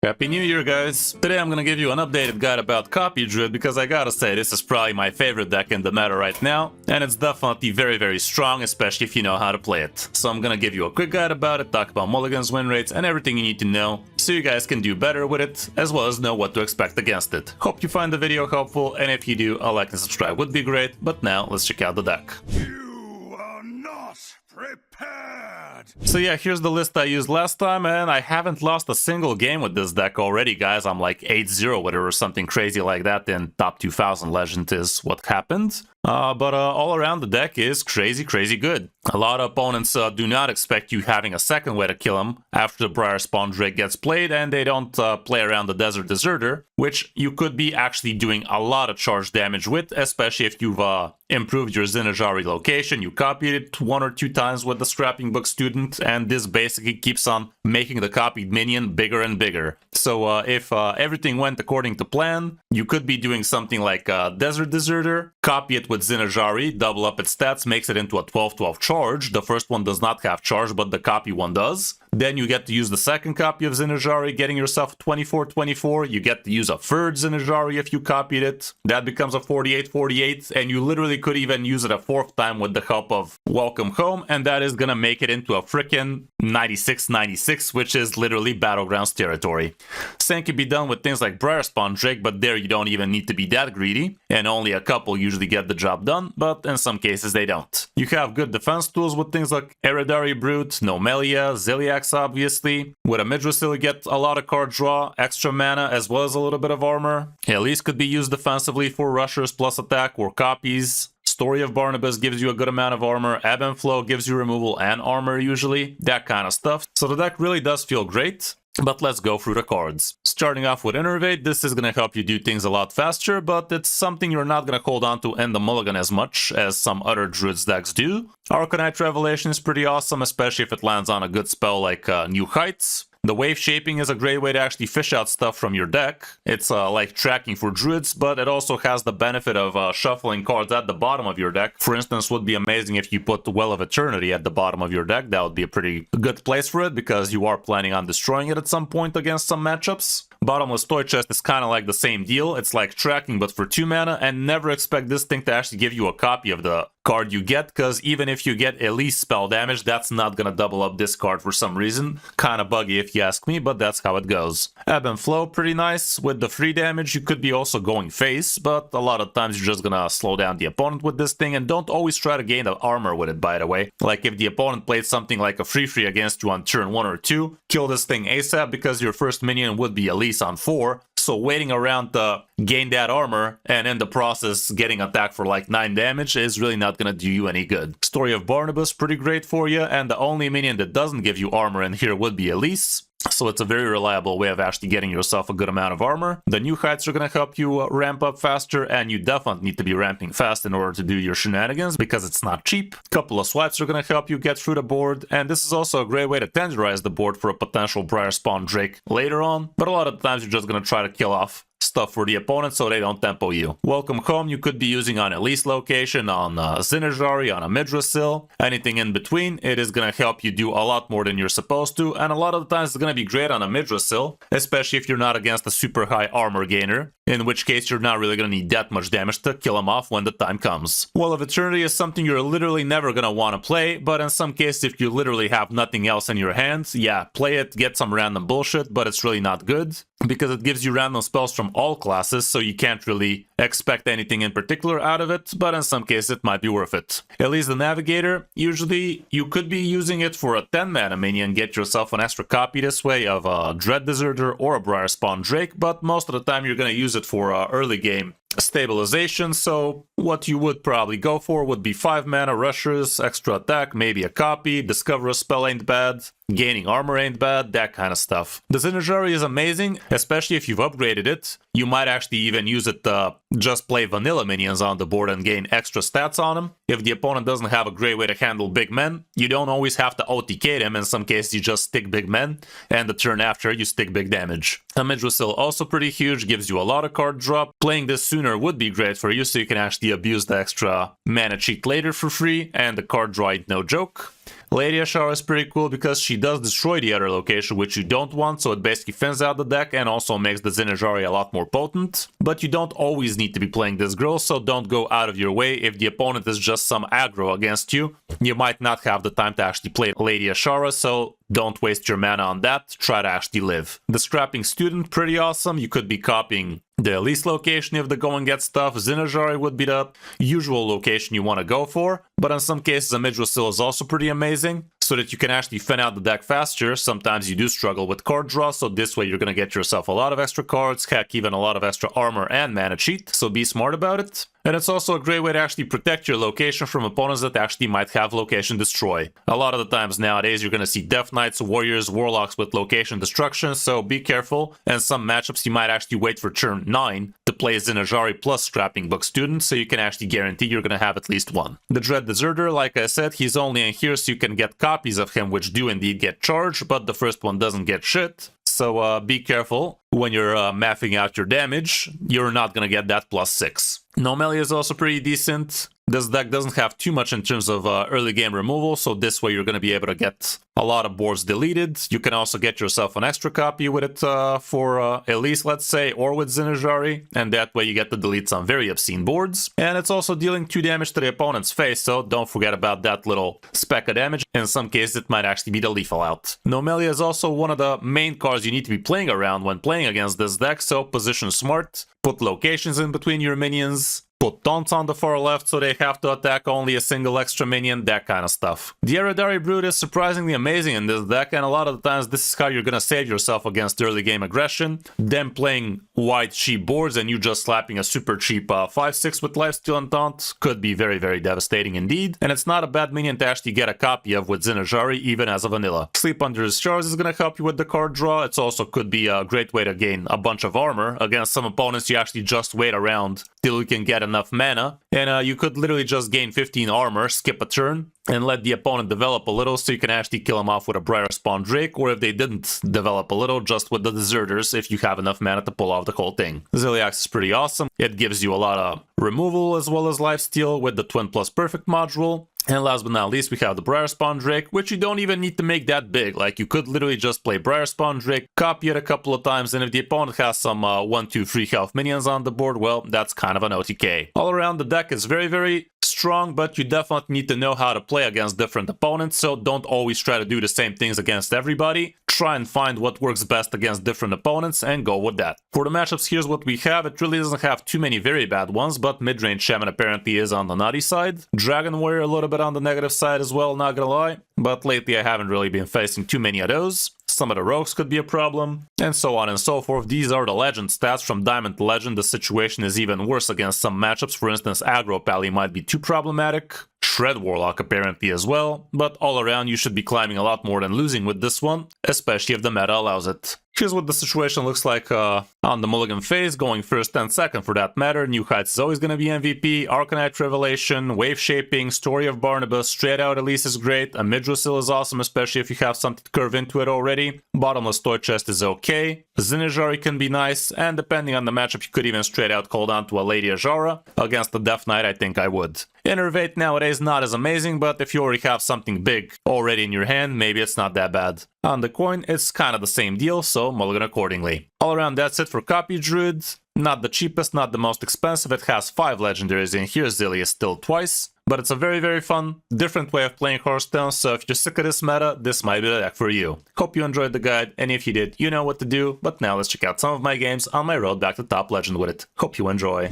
Happy New Year, guys! Today I'm gonna give you an updated guide about Copy Druid because I gotta say this is probably my favorite deck in the meta right now, and it's definitely very strong, especially if you know how to play it. So I'm gonna give you a quick guide about it, talk about mulligans, win rates, and everything you need to know, so you guys can do better with it, as well as know what to expect against it. Hope you find the video helpful, and if you do, a like and subscribe would be great, but now let's check out the deck. You are not prepared! So yeah, here's the list I used last time, and I haven't lost a single game with this deck already, guys. I'm like 8-0 with it or something crazy like that, and top 2000 legend is what happened. But all around the deck is crazy good. A lot of opponents do not expect you having a second way to kill him after the Briar Spawn Drake gets played, and they don't play around the Desert Deserter, which you could be actually doing a lot of charge damage with, especially if you've improved your Zinajari location. You copied it 1 or 2 times with the Scrapping Book Student, and this basically keeps on making the copied minion bigger and bigger. So if everything went according to plan, you could be doing something like Desert Deserter, copy it with Zinajari, double up its stats, makes it into a 12-12 charge. The first one does not have charge, but the copy one does. Then you get to use the second copy of Zinajari, getting yourself 24-24. You get to use a third Zinajari if you copied it. That becomes a 48-48, and you literally could even use it a 4th time with the help of Welcome Home, and that is gonna make it into a frickin' 96-96, which is literally Battlegrounds territory. Same can be done with things like Briar Spawn Drake, but there you don't even need to be that greedy, and only a couple usually get the job done, but in some cases they don't. You have good defense tools with things like Hereditary Brute, Nomelia, Ziliax obviously. With a Midrasil you get a lot of card draw, extra mana, as well as a little bit of armor. Elise could be used defensively for rushers plus attack or copies. Story of Barnabas gives you a good amount of armor. Ebb and Flow gives you removal and armor usually. That kind of stuff. So the deck really does feel great. But let's go through the cards. Starting off with Innervate, this is going to help you do things a lot faster, but it's something you're not going to hold on to in the mulligan as much as some other Druids decks do. Arcanite Revelation is pretty awesome, especially if it lands on a good spell like New Heights. The wave shaping is a great way to actually fish out stuff from your deck. It's like tracking for druids, but it also has the benefit of shuffling cards at the bottom of your deck. For instance, would be amazing if you put the Well of Eternity at the bottom of your deck. That would be a pretty good place for it, because you are planning on destroying it at some point against some matchups. Bottomless Toy Chest is kind of like the same deal. It's like tracking but for 2 mana, and never expect this thing to actually give you a copy of the card you get, because even if you get Elise spell damage, that's not gonna double up this card for some reason. Kinda buggy if you ask me, but that's how it goes. Ebb and Flow, pretty nice. With the free damage, you could be also going face, but a lot of times you're just gonna slow down the opponent with this thing, and don't always try to gain the armor with it, by the way. Like if the opponent played something like a free against you on turn 1 or 2, kill this thing ASAP, because your first minion would be Elise on 4, so waiting around to gain that armor and in the process getting attacked for like 9 damage is really not gonna do you any good. Story of Barnabas, pretty great for you, and the only minion that doesn't give you armor in here would be Elise. So it's a very reliable way of actually getting yourself a good amount of armor. The New Heights are going to help you ramp up faster, and you definitely need to be ramping fast in order to do your shenanigans, because it's not cheap. A couple of swipes are going to help you get through the board, and this is also a great way to tenderize the board for a potential Briar Spawn Drake later on, but a lot of times you're just going to try to kill off stuff for the opponent so they don't tempo you. Welcome Home you could be using on Elise location, on Zinajari, on a Midrasil, anything in between. It is going to help you do a lot more than you're supposed to, and a lot of the times it's going to be great on a Midrasil, especially if you're not against a super high armor gainer, in which case you're not really going to need that much damage to kill him off when the time comes. Well of Eternity is something you're literally never going to want to play, but in some cases if you literally have nothing else in your hands, yeah, play it, get some random bullshit, but it's really not good, because it gives you random spells from all classes, so you can't really expect anything in particular out of it, but in some cases it might be worth it. At least the Navigator, usually you could be using it for a 10 mana minion, get yourself an extra copy this way of a Dread Deserter or a Briar Spawn Drake, but most of the time you're going to use it for early game stabilization, so what you would probably go for would be 5 mana rushers, extra attack, maybe a copy, discover a spell ain't bad, gaining armor ain't bad, that kind of stuff. The Zinajari is amazing, especially if you've upgraded it. You might actually even use it to just play vanilla minions on the board and gain extra stats on them. If the opponent doesn't have a great way to handle big men, you don't always have to OTK them. In some cases you just stick big men, and the turn after you stick big damage. A Midrasil also pretty huge, gives you a lot of card drop. Playing this sooner would be great for you, so you can actually abuse the extra mana cheat later for free, and the card draw ain't no joke. Lady Azshara is pretty cool because she does destroy the other location, which you don't want, so it basically thins out the deck and also makes the Zinajari a lot more potent. But you don't always need to be playing this girl, so don't go out of your way. If the opponent is just some aggro against you, you might not have the time to actually play Lady Azshara, so don't waste your mana on that, try to actually live. The Scrapping Student, pretty awesome. You could be copying the Elise location if the going gets tough. Zinajari would be the usual location you want to go for, but in some cases a Midrosil is also pretty amazing, so that you can actually thin out the deck faster. Sometimes you do struggle with card draw, so this way you're going to get yourself a lot of extra cards, heck, even a lot of extra armor and mana cheat, so be smart about it. And it's also a great way to actually protect your location from opponents that actually might have location destroy. A lot of the times nowadays you're going to see Death Knights, Warriors, Warlocks with location destruction, so be careful. And some matchups you might actually wait for turn 9 to play Zinajari plus Scrapping Book Student, so you can actually guarantee you're going to have at least one. The Dread Deserter, like I said, he's only in here so you can get copies of him which do indeed get charged, but the first one doesn't get shit. So be careful when you're mathing out your damage, you're not going to get that +6. Nomelia is also pretty decent. This deck doesn't have too much in terms of early game removal, so this way you're going to be able to get a lot of boards deleted. You can also get yourself an extra copy with it for Elise, let's say, or with Zinajari, and that way you get to delete some very obscene boards. And it's also dealing 2 damage to the opponent's face, so don't forget about that little speck of damage. In some cases it might actually be the lethal out. Nomelia is also one of the main cards you need to be playing around when playing against this deck, so position smart, put locations in between your minions, put taunts on the far left so they have to attack only a single extra minion, that kind of stuff. The Eredari Brood is surprisingly amazing in this deck, and a lot of the times this is how you're gonna save yourself against early game aggression. Them playing wide cheap boards and you just slapping a super cheap 5-6 with lifesteal and taunt could be very, very devastating indeed. And it's not a bad minion to actually get a copy of with Zinajari, even as a vanilla. Sleep Under His Stars is gonna help you with the card draw. It's also could be a great way to gain a bunch of armor. Against some opponents you actually just wait around till you can get enough mana, and you could literally just gain 15 armor, skip a turn, and let the opponent develop a little so you can actually kill him off with a Briar Spawn Drake, or if they didn't develop a little, just with the Deserters if you have enough mana to pull off the whole thing. Ziliax is pretty awesome. It gives you a lot of removal as well as lifesteal with the Twin Plus Perfect module. And last but not least, we have the Briar Spawn Drake, which you don't even need to make that big. Like, you could literally just play Briar Spawn Drake, copy it a couple of times, and if the opponent has some 1, 2, 3 health minions on the board, well, that's kind of an OTK. All around, the deck is very, very strong, but you definitely need to know how to play against different opponents, so don't always try to do the same things against everybody. Try and find what works best against different opponents and go with that. For the matchups, here's what we have. It really doesn't have too many very bad ones, but mid-range Shaman apparently is on the naughty side. Dragon Warrior a little bit on the negative side as well, not gonna lie, but lately I haven't really been facing too many of those. Some of the rogues could be a problem, and so on and so forth. These are the legend stats. From Diamond to Legend, the situation is even worse against some matchups. For instance, Aggro Pally might be too problematic. Shred Warlock apparently as well, but all around you should be climbing a lot more than losing with this one, especially if the meta allows it. Here's what the situation looks like on the mulligan phase, going first and second for that matter. New Heights is always going to be MVP, Arcanite Revelation, Wave Shaping, Story of Barnabas, Straight Out Elise is great, a Midrosil is awesome, especially if you have something to curve into it already. Bottomless Toy Chest is okay, Zinajari can be nice, and depending on the matchup you could even straight out hold on to a Lady Azshara. Against the Death Knight I think I would. Innervate nowadays not as amazing, but if you already have something big already in your hand, maybe it's not that bad. On the coin, it's kind of the same deal, so mulligan accordingly. All around, that's it for Copy Druid. Not the cheapest, not the most expensive. It has 5 legendaries in here, Zilly is still twice. But it's a very, very fun, different way of playing Hearthstone, so if you're sick of this meta, this might be the deck for you. Hope you enjoyed the guide, and if you did, you know what to do. But now let's check out some of my games on my road back to top legend with it. Hope you enjoy.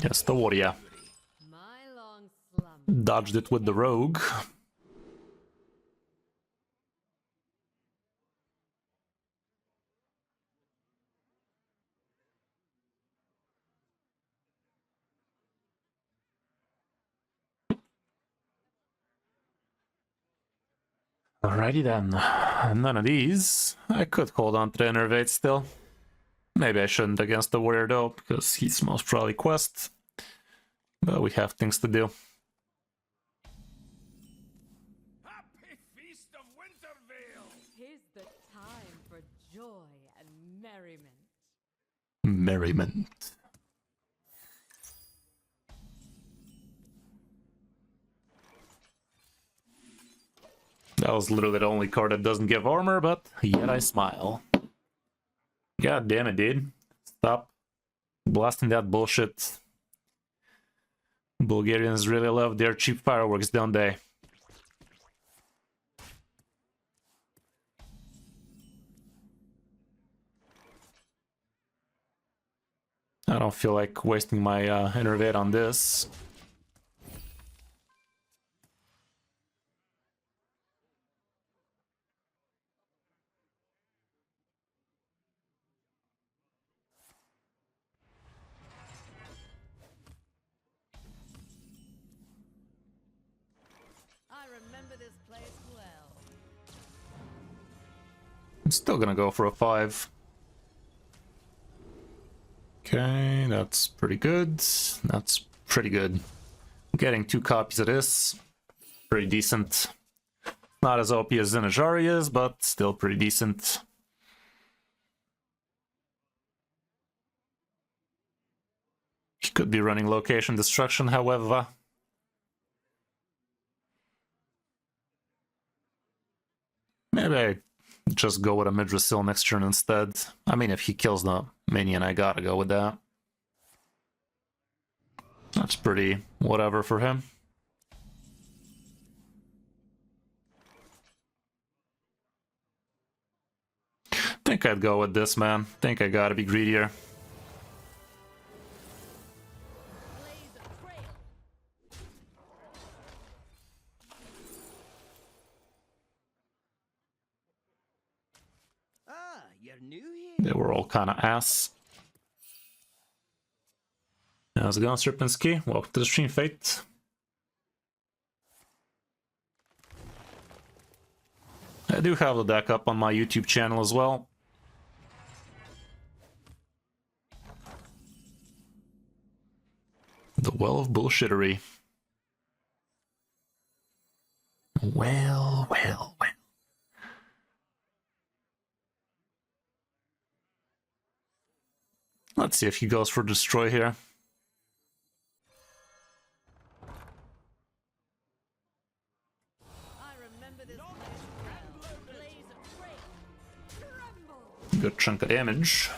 Yes, the warrior. Dodged it with the rogue. Alrighty then. None of these. I could hold on to the Innervate still. Maybe I shouldn't against the warrior though, because he's most probably quest. But we have things to do. Happy Feast of Wintervale! 'Tis the time for joy and merriment. Merriment. That was literally the only card that doesn't give armor, but yet I smile. God damn it, dude. Stop blasting that bullshit. Bulgarians really love their cheap fireworks, don't they? I don't feel like wasting my innervate on this. I remember this place well. I'm still gonna go for a 5. Okay, that's pretty good. That's pretty good. Getting 2 copies of this. Pretty decent. Not as OP as Zinajari is, but still pretty decent. He could be running location destruction, however. Maybe I just go with a Midrasil next turn instead. I mean, if he kills the minion, I gotta go with that. That's pretty whatever for him. Think I'd go with this, man. Think I gotta be greedier. Blaze a trail. Ah, you're new here. They were all kind of ass. How's it going, Serpinski? Welcome to the stream, Fate. I do have the deck up on my YouTube channel as well. The Well of Bullshittery. Well. Let's see if he goes for Destroy here. I remember this place well. Blaze a trail. Tremble. Good chunk of damage.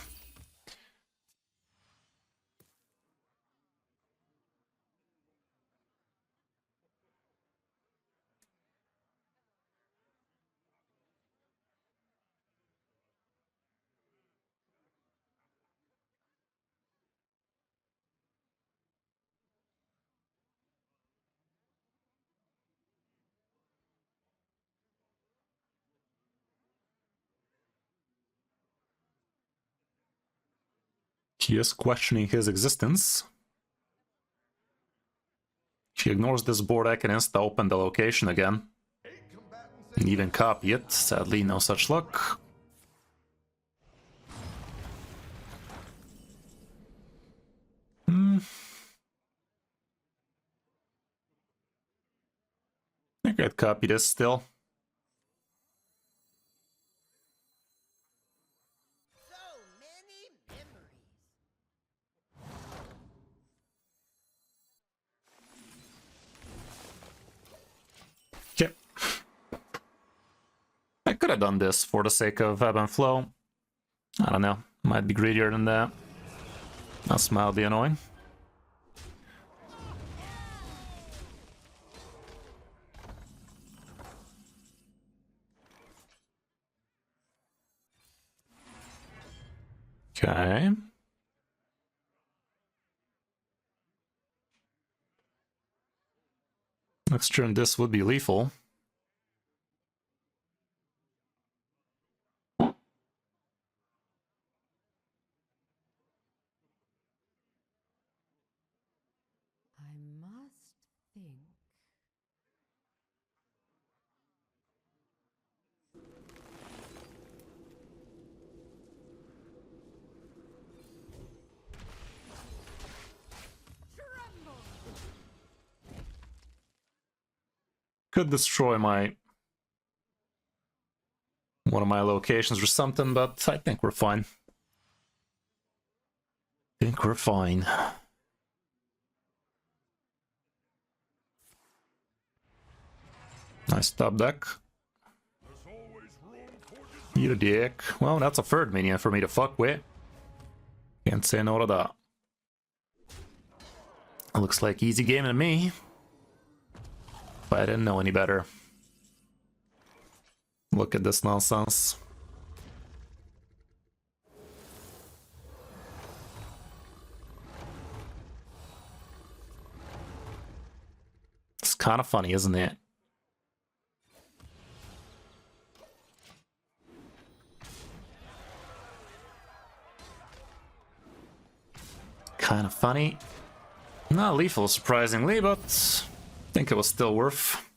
He is questioning his existence. If he ignores this board, I can insta-open the location again. And even copy it. Sadly, no such luck. I think I'd copy this still. So many memories. Okay. I could have done this for the sake of ebb and flow. I don't know. Might be greedier than that. That's mildly annoying. Okay. Next turn, this would be lethal. I must think. Tremble. Could destroy my one of my locations or something, but I think we're fine. Think we're fine. Nice top deck. You dick. Well, that's a third minion for me to fuck with. Can't say no to that. Looks like easy game to me. But I didn't know any better. Look at this nonsense. It's kind of funny, isn't it? Kind of funny. Not lethal, surprisingly, but I think it was still worth.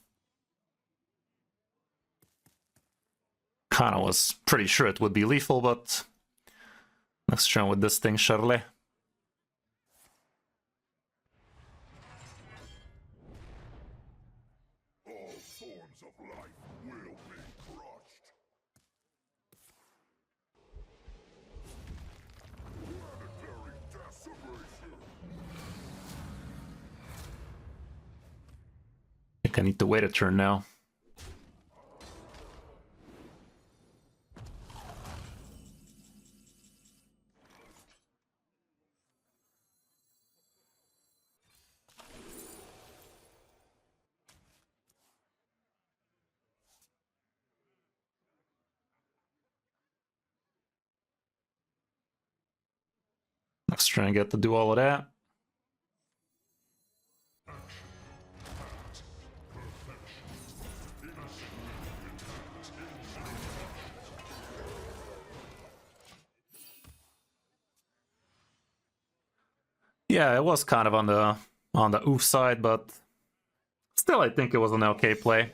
Kinda was pretty sure it would be lethal, but let's try with this thing, Shirley. All forms of life will be crushed. Planetary decimation. I think I need to wait a turn now. Let's try and get to do all of that. Yeah, it was kind of on the oof side, but still I think it was an okay play.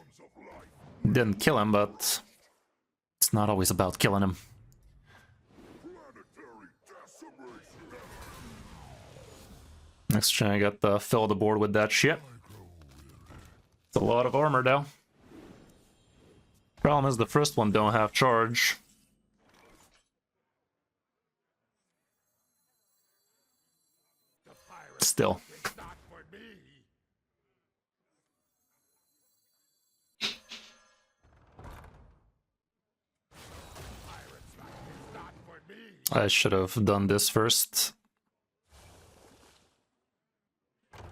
Didn't kill him, but it's not always about killing him. Planetary decimation. Let's try and get the fill the board with that shit. It's a lot of armor though. Problem is the first one don't have charge. Still. Not for me. Pirate's life is not for me. I should have done this first. Pirate's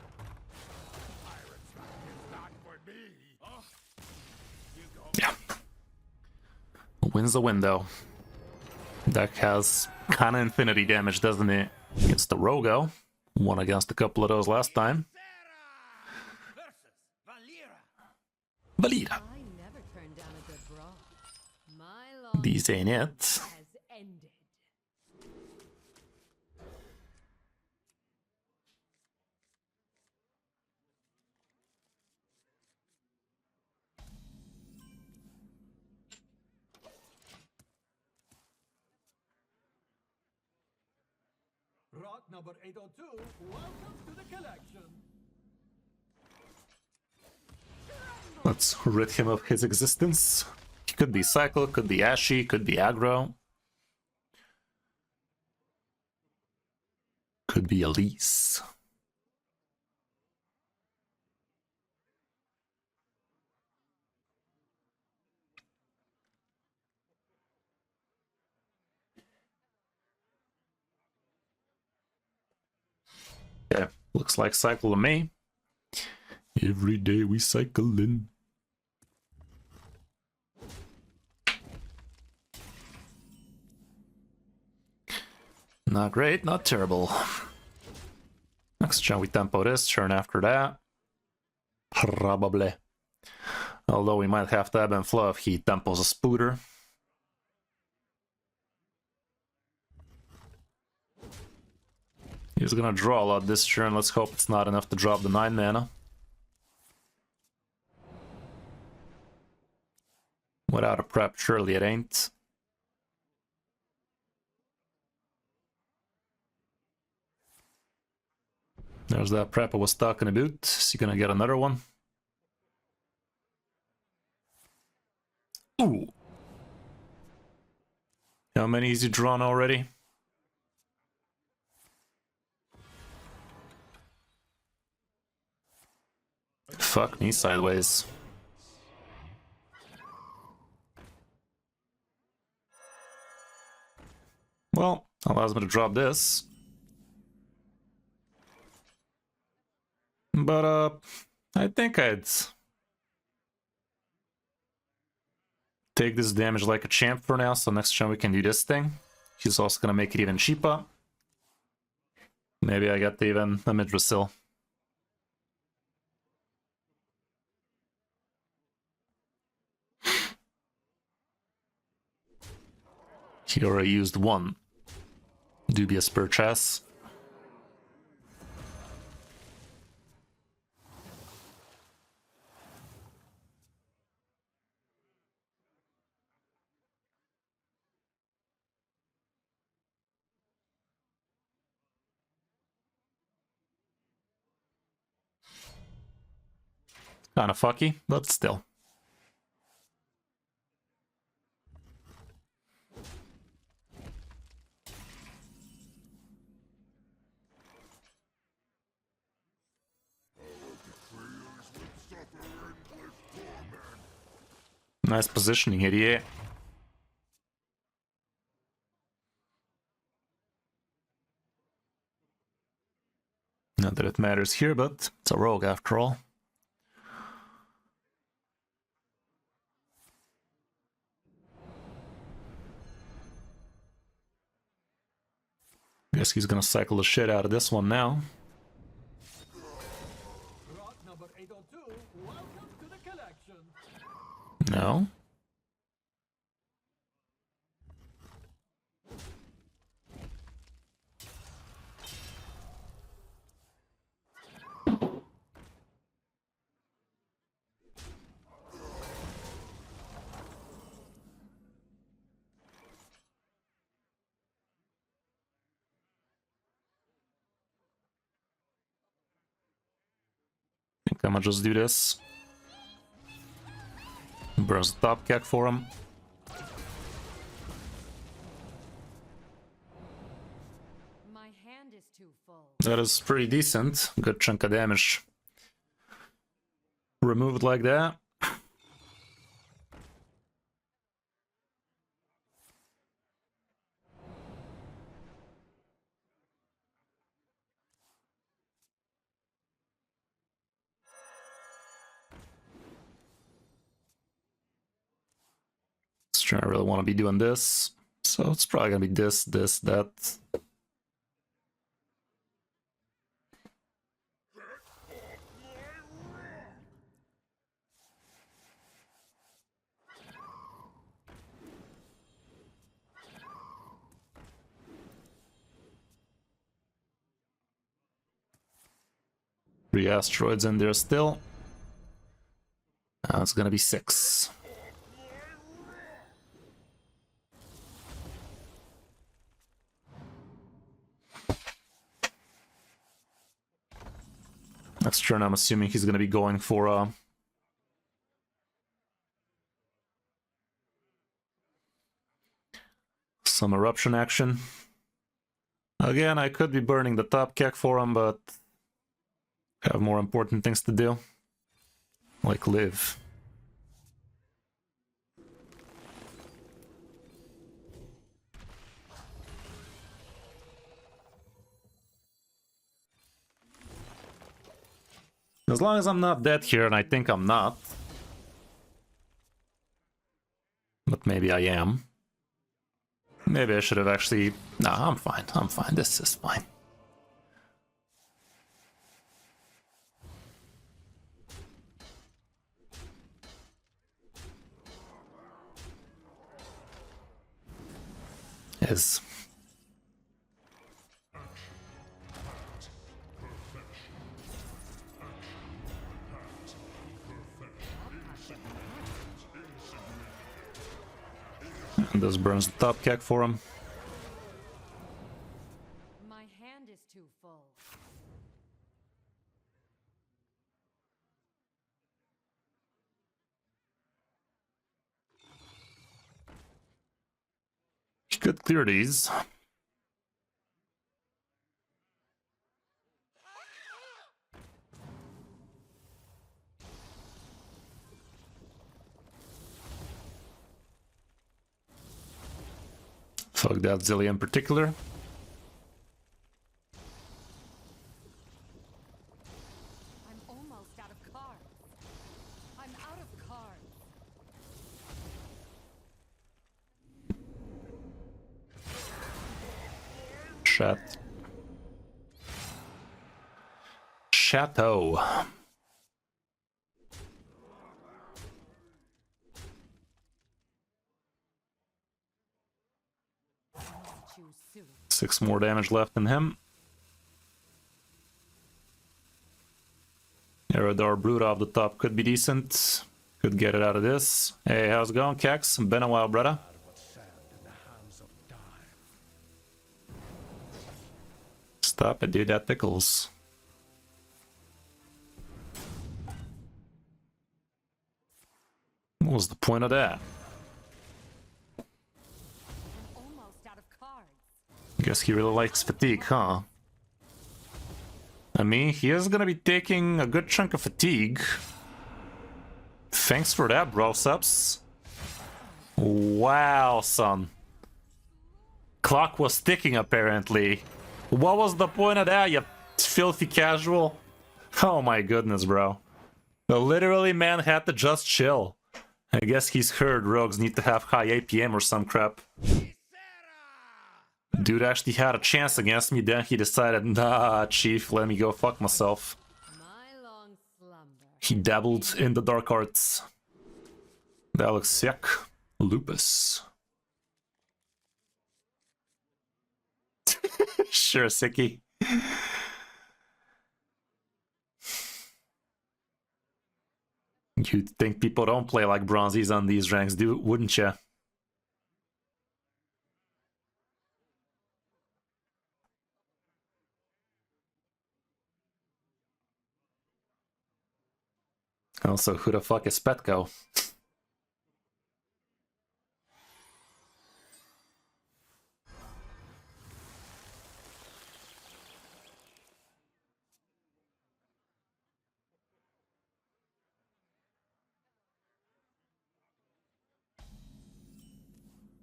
life is not for me. Yeah. Win's a win though. Deck has kinda infinity damage, doesn't it? Against the Rogo. Won against a couple of those last time. Valira. I never turned down a good brawl. My long These ain't it. has ended. Rock number 802, welcome to the collection. Let's rid him of his existence. He could be Cycle, could be Ashy, could be Aggro. Could be Elise. Yeah, looks like Cycle to me. Every day we cycle in. Not great, not terrible. Next turn we tempo this, turn after that. Probably. Although we might have to ebb and flow if he tempos a Spooter. He's gonna draw a lot this turn, let's hope it's not enough to drop the 9 mana. Without a prep, surely it ain't. There's that prep I was talking about. Is he gonna get another one? Ooh. How many is he drawn already? Fuck me sideways. Allows me to drop this. But, I think I'd take this damage like a champ for now, so next turn we can do this thing. He's also gonna make it even cheaper. Maybe I get even a mid-resil. He already used one dubious purchase. Kinda fucky, but still. Nice positioning here, yeah. Not that it matters here, but it's a rogue after all. Guess he's gonna cycle the shit out of this one now. Rod number 802, welcome to the collection. No. I think I'm gonna just do this. Burns the top keg for him. My hand is too full. That is pretty decent. Good chunk of damage. Removed like that. I really want to be doing this, so it's probably gonna be this, that. Three asteroids in there still. Now it's gonna be 6. Next turn, I'm assuming he's going to be going for some eruption action. Again, I could be burning the top keg for him, but I have more important things to do, like live. As long as I'm not dead here, and I think I'm not. But maybe I am. Maybe I should have actually... Nah, I'm fine. I'm fine. This is fine. Is... And this burns the top keg for him. My hand is too full. He could clear these. Fuck that Zilly in particular. chat. Chateau. Choose soon. 6 more damage left in him. Eridar Brood off the top could be decent. Could get it out of this. Hey, how's it going, Kex? Been a while, brother. Stop it, dude. That tickles. What was the point of that? I'm almost out of cards. Guess he really likes fatigue, huh? I mean, he is gonna be taking a good chunk of fatigue. Thanks for that, bro subs. Wow, son. Clock was ticking, apparently. What was the point of that, you filthy casual? Oh my goodness, bro. Literally, man had to just chill. I guess he's heard rogues need to have high APM or some crap. Dude actually had a chance against me, then he decided, nah, chief, let me go fuck myself. My long slumber. He dabbled in the dark arts. That looks sick. Lupus. Sure, Sicky. You'd think people don't play like bronzies on these ranks, wouldn't ya? Also, who the fuck is Petco?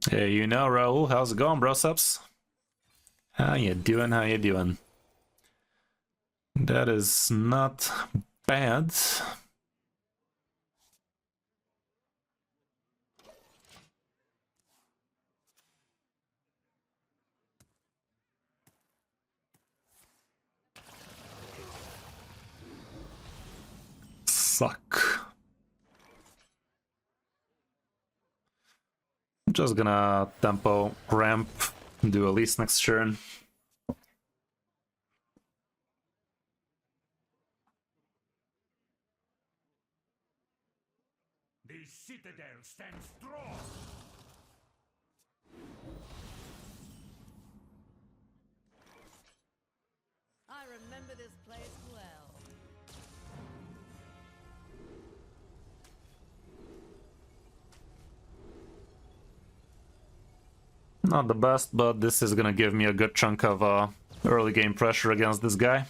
Hey, you know, Raul, how's it going, bro subs? How you doing, how you doing? That is not bad. Suck. I'm just gonna tempo ramp, do at least next turn. The citadel stands strong. I remember this place well. Not the best, but this is gonna give me a good chunk of early game pressure against this guy.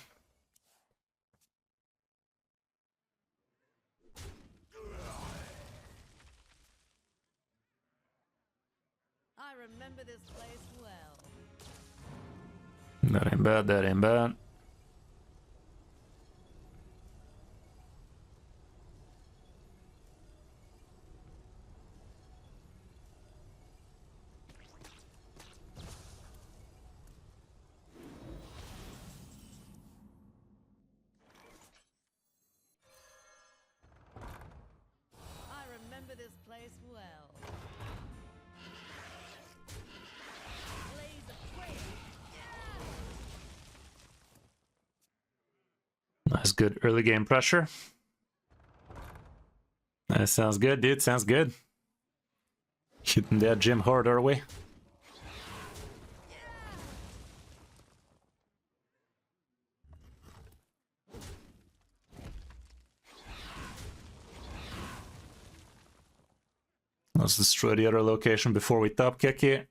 I remember this place well. That ain't bad, that ain't bad. I remember this place well. Blaze of trail. Nice, good early game pressure. That sounds good, dude, sounds good. Hitting that gym hard, are we? Let's destroy the other location before we top kick it.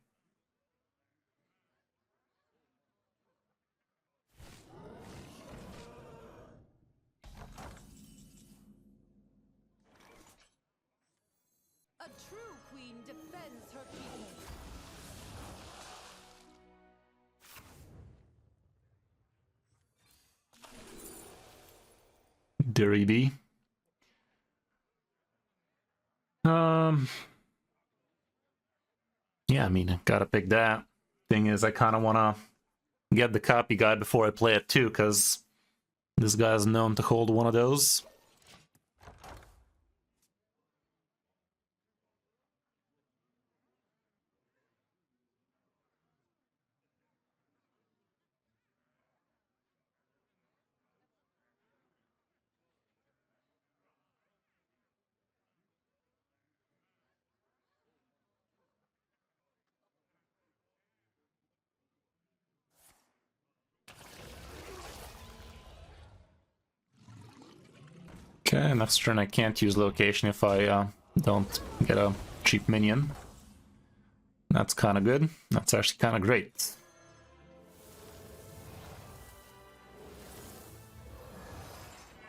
A true queen defends her people. Derry B. Yeah, I mean, gotta pick that. Thing is, I kind of wanna get the copy guide before I play it too, because this guy is known to hold one of those. Okay, next turn I can't use location if I don't get a cheap minion. That's kind of good. That's actually kind of great.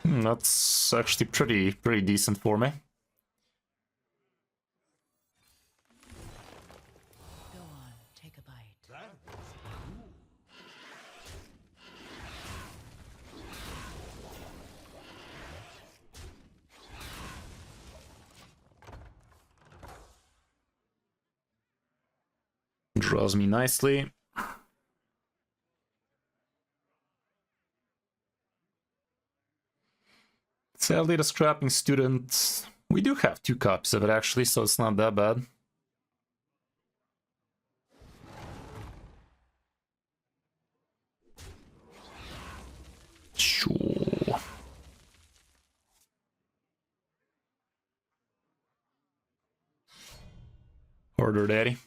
That's actually pretty decent for me. Go on, take a bite. Draws me nicely. Sadly, the scrapping student... We do have 2 copies of it actually, so it's not that bad. Sure. Order, daddy.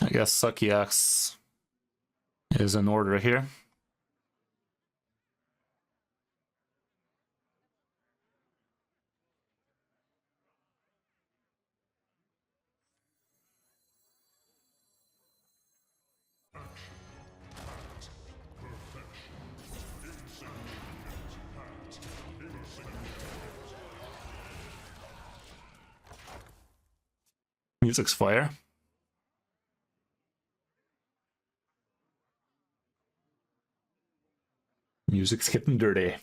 I guess Sucky Axe is in order here. Music's fire. Music's getting dirty.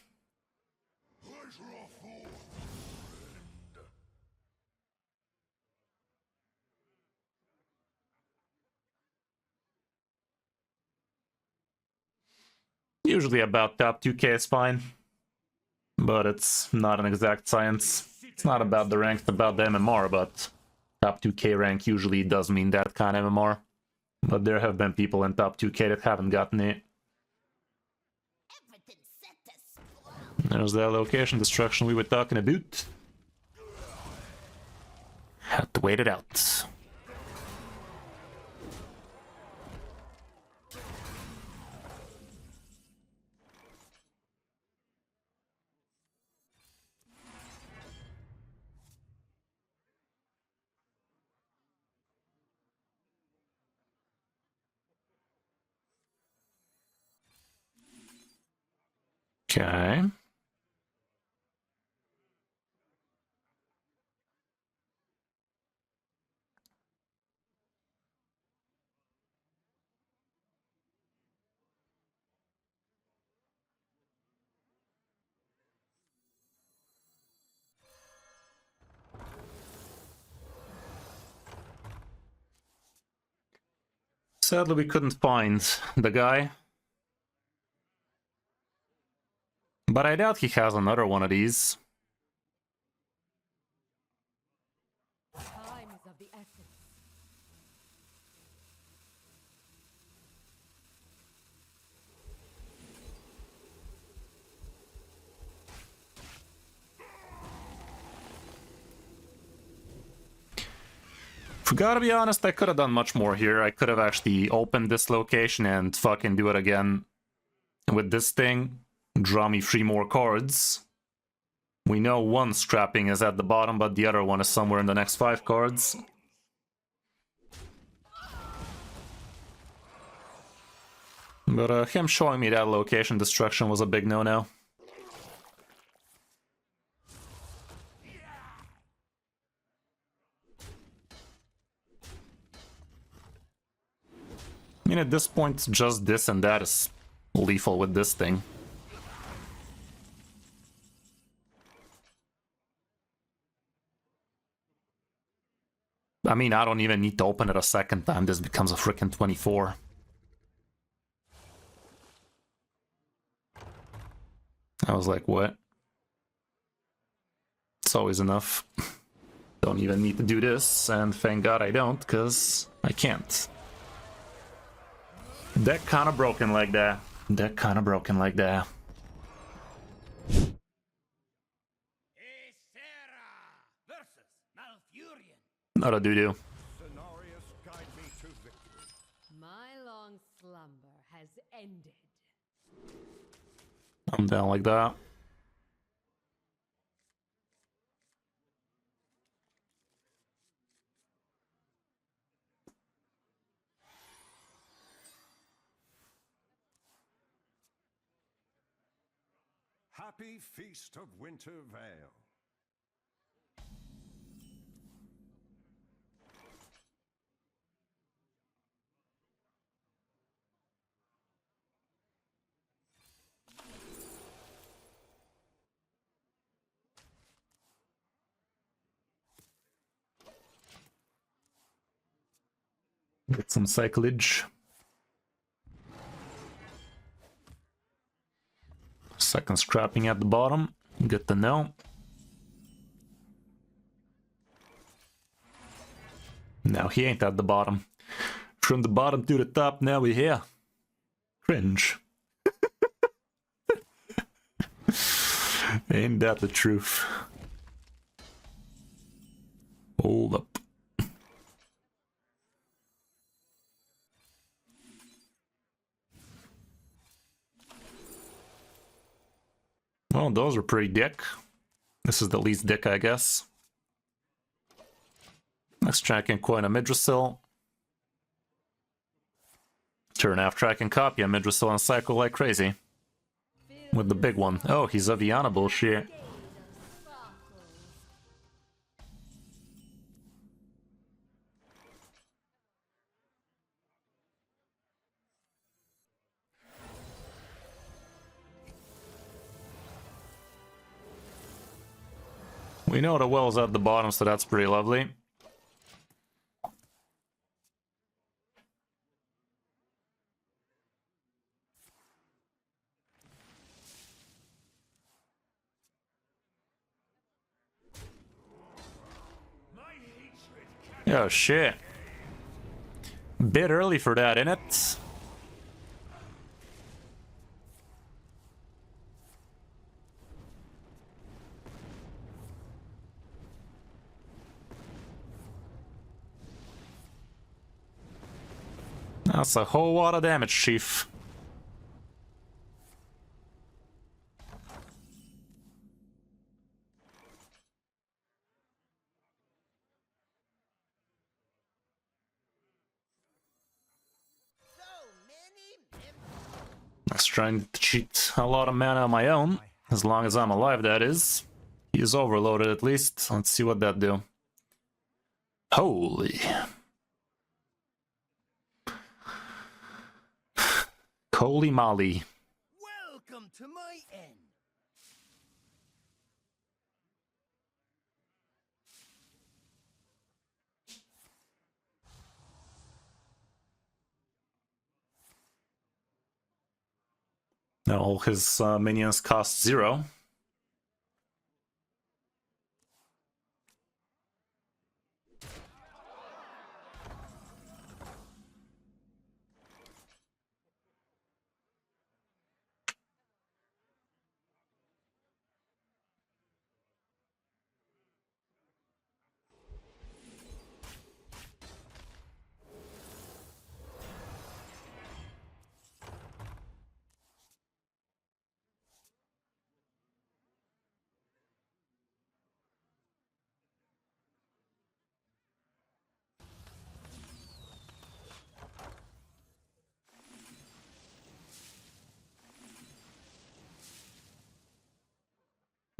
Usually about top 2k is fine, but it's not an exact science. It's not about the rank, it's about the MMR, but top 2k rank usually does mean that kind of MMR. But there have been people in top 2k that haven't gotten it. Everything's set to spoil. There's that location destruction we were talking about. Had to wait it out. Okay. Sadly, we couldn't find the guy. But I doubt he has another one of these. Time is of the essence. Gotta be honest, I could have done much more here. I could have actually opened this location and fucking do it again with this thing. Draw me 3 more cards. We know one scrapping is at the bottom, but the other one is somewhere in the next 5 cards. But him showing me that location destruction was a big no-no. mean, at this point, just this and that is lethal with this thing. I mean, I don't even need to open it a second time. This becomes a freaking 24. I was like, what? It's always enough. Don't even need to do this, and thank God I don't, because I can't. Deck kinda broken like that. Deck kinda broken like that. Azshara versus Malfurion. Not a doo-doo. Scenarios guide me to victory. My long slumber has ended. I'm down like that. Happy Feast of Winter Vale. Get some cyclage. Second scrapping at the bottom. Good to know. Now he ain't at the bottom. From the bottom to the top, now we're here. Cringe. Ain't that the truth? Hold up. Well, those are pretty dick. This is the least dick, I guess. Next track and coin a Midrasil. Turn after track and copy a Midrasil and cycle like crazy. With the big one. Oh, he's a Viana bullshit. We know the well's at the bottom, so that's pretty lovely. Oh shit. Bit early for that, innit? That's a whole lot of damage, Chief. I was trying to cheat a lot of mana on my own. As long as I'm alive, that is. He is overloaded at least. Let's see what that do. Holy. Holy moly. Welcome to my end. Now all his minions cost 0.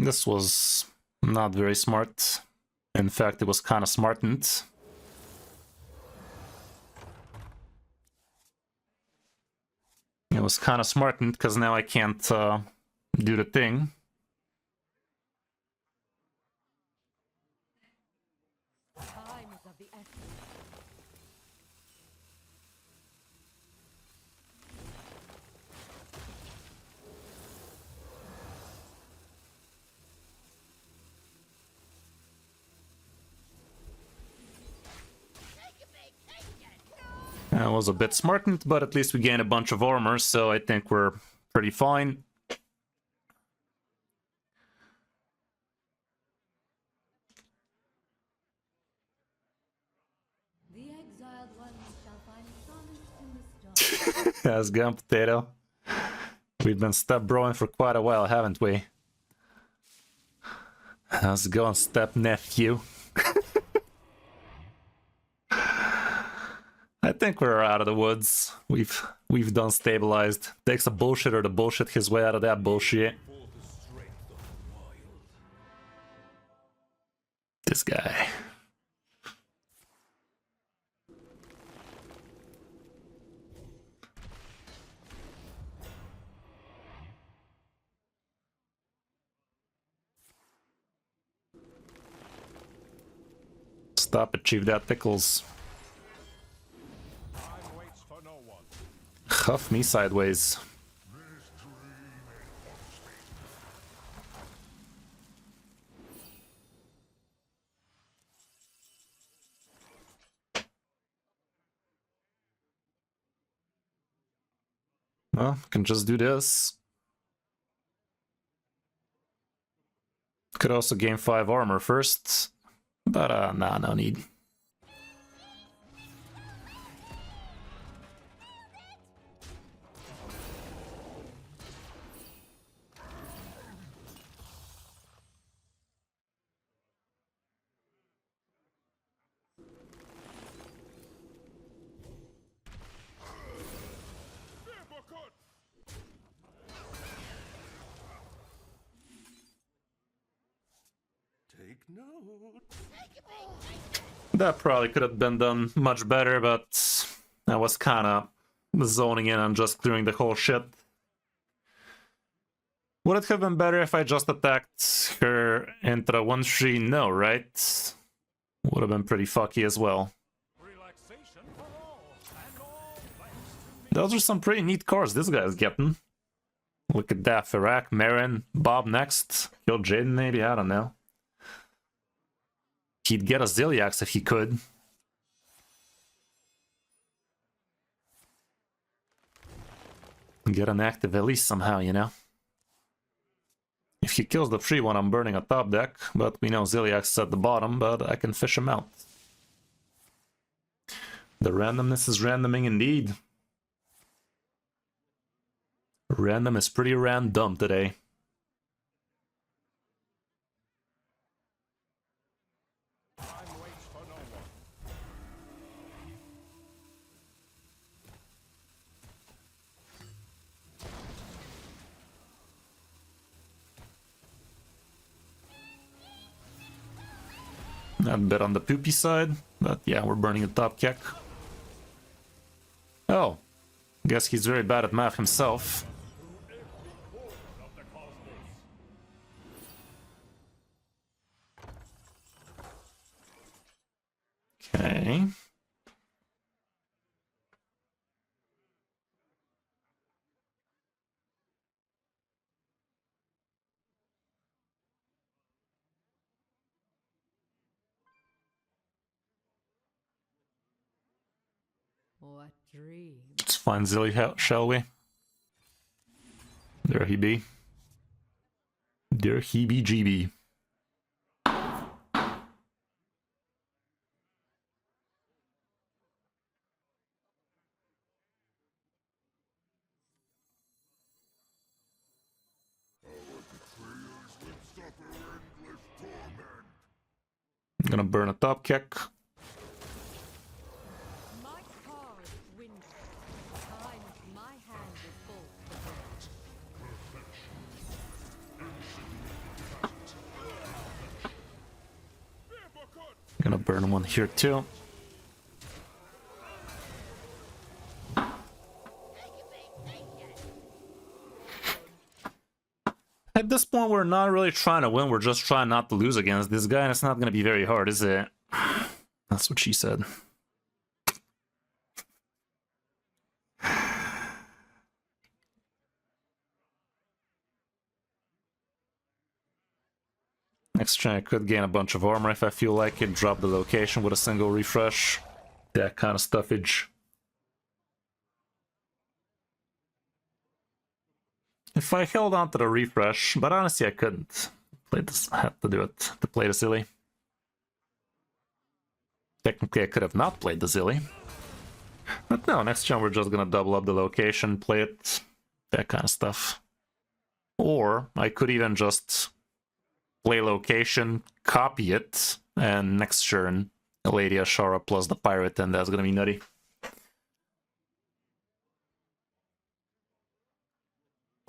This was not very smart. In fact, it was kind of smartened. It was kind of smartened because now I can't do the thing. Time is of the essence. That was a bit smartened, but at least we gained a bunch of armor, so I think we're pretty fine. The exiled ones shall find solace in the stars. As gun potato. We've been step broing for quite a while, haven't we? How's it going, step nephew? I think we're out of the woods. We've done stabilized. Takes a bullshitter to bullshit his way out of that bullshit. This guy. Stop it, Chief, that tickles. Huff me sideways. Well, can just do this. Could also gain 5 armor first. But nah, no need. Take note. That probably could have been done much better, but I was kind of zoning in on just clearing the whole shit. Would it have been better if I just attacked her into the 1-3? No, right? Would have been pretty fucky as well. Relaxation for all, and all thanks to me. Those are some pretty neat cards this guy's getting. Look at that, Firak, Marin, Bob next. Kill Jaden maybe, I don't know. He'd get a Zilliax if he could. Get an active at least somehow, you know? If he kills the free one, I'm burning a top deck, but we know Zilliax is at the bottom, but I can fish him out. The randomness is randoming indeed. Random is pretty random today. A bit on the poopy side, but yeah, we're burning a top kick. Oh, guess he's very bad at math himself. Okay. What dreams? Let's find Zilly, shall we? There he be. There he be, GB. I'm gonna burn a top kick. My car is dwindling. Time in my hand is full. Gonna burn one here too. one, we're not really trying to win. We're just trying not to lose against this guy, and it's not going to be very hard, is it? That's what she said. Next turn, I could gain a bunch of armor if I feel like it. Drop the location with a single refresh. That kind of stuffage. If I held on to the refresh, but honestly I couldn't. Play this, I had to do it to play the silly. Technically I could have not played the silly. But no, next turn we're just gonna double up the location, play it, that kind of stuff. Or I could even just play location, copy it, and next turn Lady Azshara plus the pirate, and that's gonna be nutty.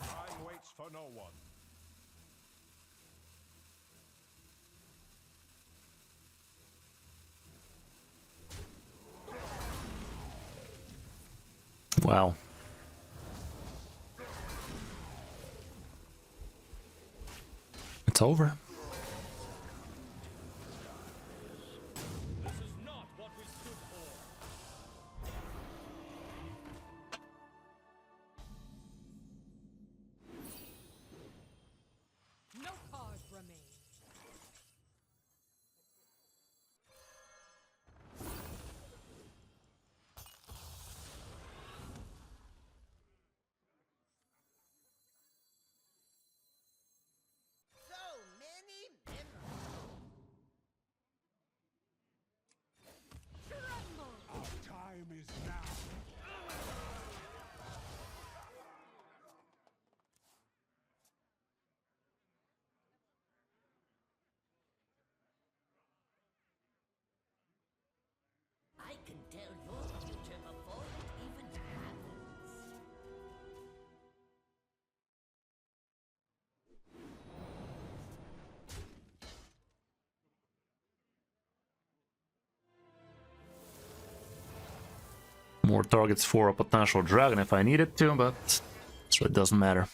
Time waits for no one. Wow. It's over. This is not what we stood for. No cards remain. So many memories. Tremble. Our time is now. I can tell your future before it even happens. More targets for a potential dragon if I needed to, but so it doesn't matter.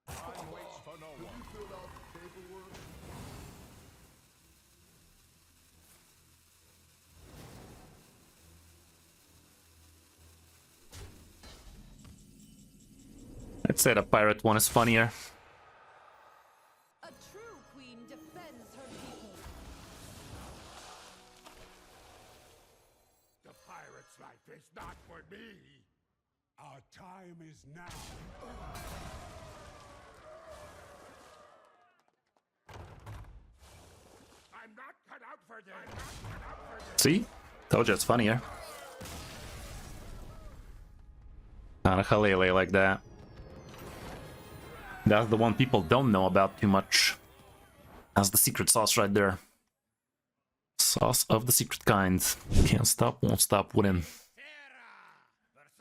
Time waits for no one. I'd say the pirate one is funnier. A true queen defends her people. The pirate's life is not for me. Our time is now. I'm not cut out for this. See? Told you it's funnier. Kinda halele like that. That's the one people don't know about too much. That's the secret sauce right there. Sauce of the secret kind. Can't stop, won't stop, wouldn't.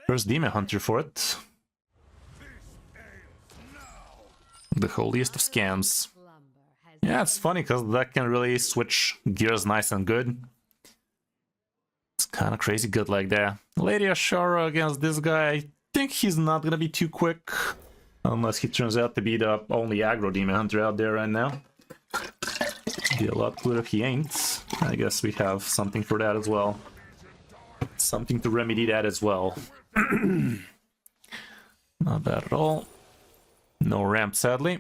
First Demon Hunter for it. The holiest of scams. Slumber has Yeah, it's funny because that can really switch gears nice and good. It's kind of crazy good like that. Lady Azshara against this guy, I think he's not gonna be too quick. Unless he turns out to be the only aggro demon hunter out there right now. It'd be a lot cooler if he ain't. I guess we have something for that as well. Something to remedy that as well. Not bad at all. No ramp, sadly.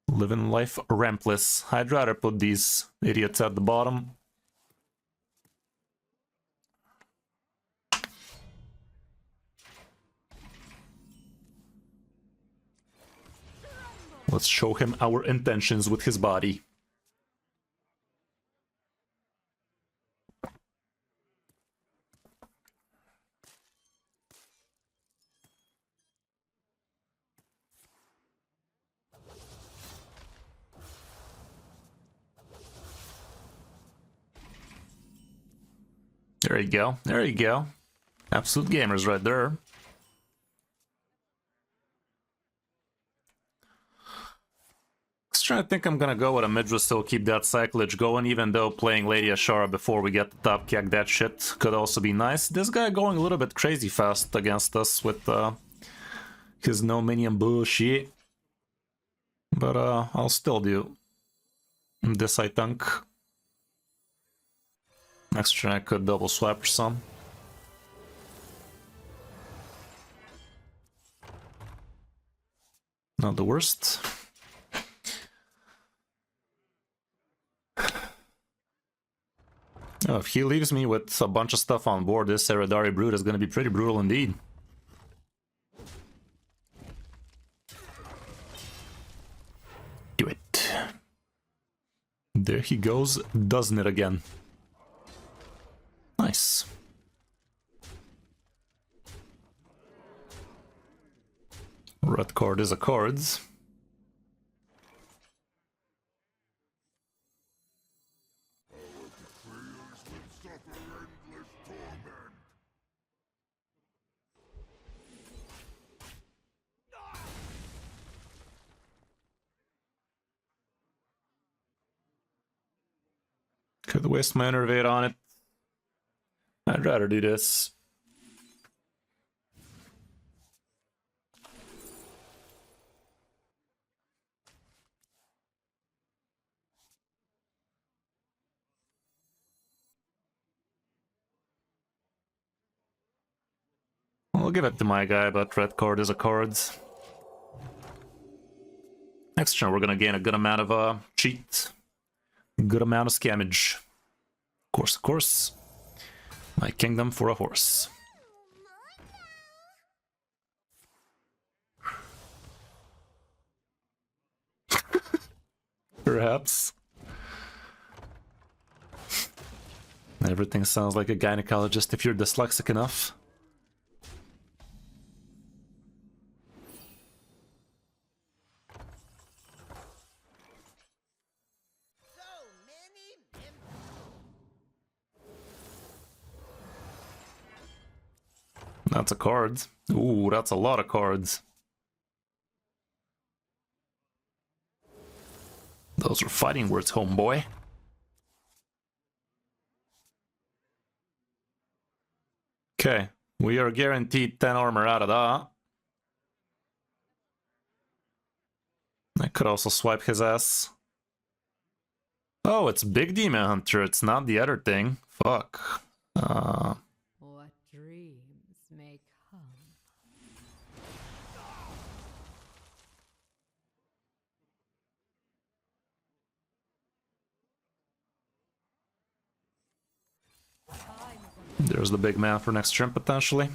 Living life rampless. I'd rather put these idiots at the bottom. Let's show him our intentions with his body. There you go. There you go. Absolute gamers right there. I think I'm gonna go with a Midra, still keep that cyclage going, even though playing Lady Azshara before we get the top kick, that shit could also be nice. This guy going a little bit crazy fast against us with his no minion bullshit. But I'll still do this, I think. Next turn I could double swipe or some. Not the worst. Oh, if he leaves me with a bunch of stuff on board, this Hereditary Brood is going to be pretty brutal indeed. Do it. There he goes, doesn't it again. Nice. Red card is a card. Could waste my Enervate on it. I'd rather do this. I'll give it to my guy, but red card is a card. Next turn we're gonna gain a good amount of cheat. Good amount of scammage. Of course. My kingdom for a horse. Perhaps. Everything sounds like a gynecologist if you're dyslexic enough. That's a card. Ooh, that's a lot of cards. Those are fighting words, homeboy. Okay, we are guaranteed 10 armor out of that. I could also swipe his ass. Oh, it's Big Demon Hunter, it's not the other thing. Fuck. What dreams may come. There's the big man for next turn, potentially.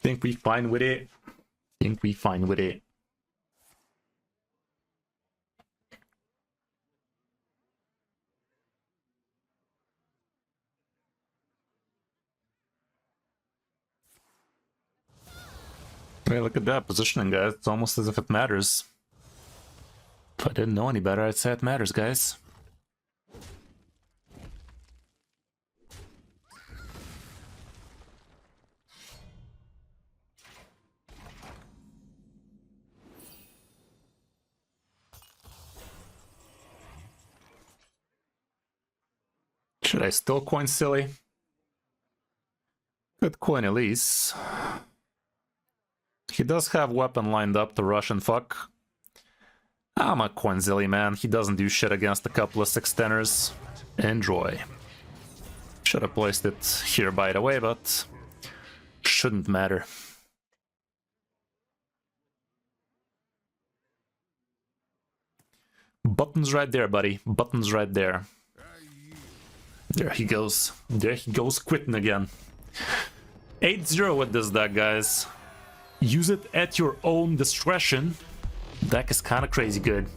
Think we fine with it. Think we fine with it. Hey, look at that positioning, guys. It's almost as if it matters. If I didn't know any better, I'd say it matters, guys. Should I still coin silly? Good coin Elise. He does have weapon lined up to rush and fuck. I'm a coin silly, man. He doesn't do shit against a couple of 6-10ers. Enjoy. Should have placed it here by the way, but shouldn't matter. Buttons right there, buddy. Buttons right there. There he goes. There he goes quitting again. 8-0 with this deck, guys. Use it at your own discretion. Deck is kind of crazy good.